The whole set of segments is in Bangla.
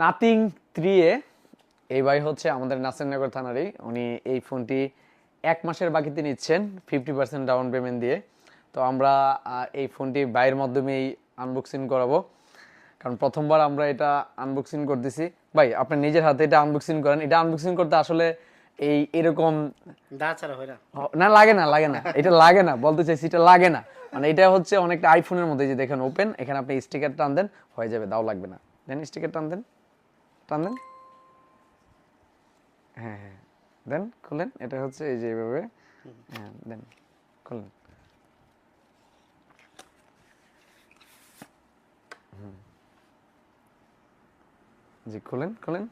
নাথিং 3 এ এই ভাই হচ্ছে আমাদের নাসিরনগর থানারই, উনি এই ফোনটি 1 মাসের বাকিতে নিচ্ছেন 50% ডাউন পেমেন্ট দিয়ে। তো আমরা এই ফোনটি ভাইয়ের মাধ্যমেই আনবক্সিং করাবো, কারণ প্রথমবার আমরা এটা আনবক্সিং করতেছি। ভাই আপনি নিজের হাতে এটা আনবক্সিং করেন। এটা আনবক্সিং করতে আসলে এরকম দা ছাড়া হয় না। না, লাগে না এটা লাগে না, বলতে চাইছি এটা লাগে না। মানে এটা হচ্ছে অনেকটা আইফোনের মধ্যে, যে দেখেন ওপেন, এখানে আপনি স্টিকার টান দেন হয়ে যাবে, দাও লাগবে না। দেন স্টিকার টান দেন, টান দেন, হ্যাঁ হ্যাঁ, দেন খুলেন। এটা হচ্ছে এই যে এইভাবে, হ্যাঁ দেন খুলেন। জি খুলেন খুলেন।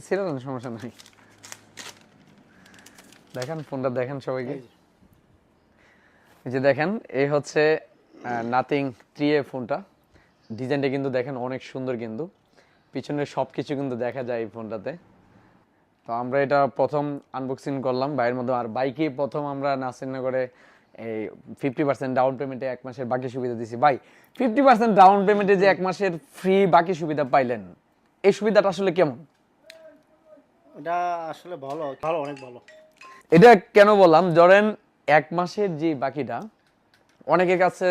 ছিল না, সমস্যা নাই। দেখেন ফোনটা, দেখেন সবাইকে। এই যে দেখেন, এই হচ্ছে নাথিং 3 এ ফোনটা। ডিজাইনটা কিন্তু দেখেন অনেক সুন্দর, কিন্তু পিছনের সব কিছু কিন্তু দেখা যায় এই ফোনটাতে। তো আমরা এটা প্রথম আনবক্সিং করলাম বাইরের মধ্যে, আর বাইকে প্রথম আমরা নাসিরনগরে এই 50% ডাউন পেমেন্টে 1 মাসের বাকি সুবিধা দিছি। ভাই 50% ডাউন পেমেন্টে যে 1 মাসের ফ্রি বাকি সুবিধা পাইলেন, এই সুবিধাটা আসলে কেমন? এটা আসলে ভালো ভালো, অনেক ভালো। এটা কেন বললাম, ধরেন 1 মাসের যে বাকিটা, অনেকের কাছে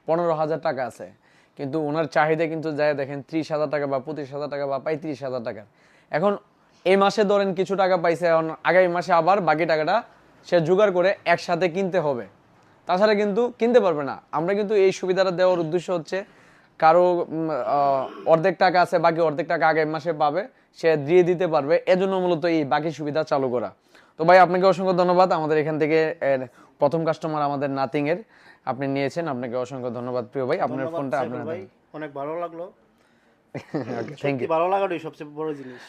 15,000 টাকা আছে, কিন্তু ওনার চাহিদা কিন্তু যায় দেখেন 30,000 টাকা বা 25,000 টাকা বা 35,000 টাকা। এখন এই মাসে ধরেন কিছু টাকা পাইছে, এখন আগামী মাসে আবার বাকি টাকাটা সে জোগাড় করে একসাথে কিনতে হবে, তাছাড়া কিন্তু কিনতে পারবে না। আমরা কিন্তু এই সুবিধাটা দেওয়ার উদ্দেশ্য হচ্ছে, কারো অর্ধেক টাকা আছে, বাকি অর্ধেক টাকা আগামী মাসে পাবে, সে দিয়ে দিতে পারবে, এজন্য মূলত এই বাকি সুবিধা চালু করা। তো ভাই আপনাকে অসংখ্য ধন্যবাদ, আমাদের এখান থেকে প্রথম কাস্টমার আমাদের নাথিং এর আপনি নিয়েছেন, আপনাকে অসংখ্য ধন্যবাদ প্রিয় ভাই। আপনার ধন্যবাদ ফোনটা সাইফুল আপনার ভাই, অনেক ভালো লাগলো। ওকে, থ্যাংক সত্যি ইউ। ভালো লাগাটাই সবচেয়ে বড় জিনিস।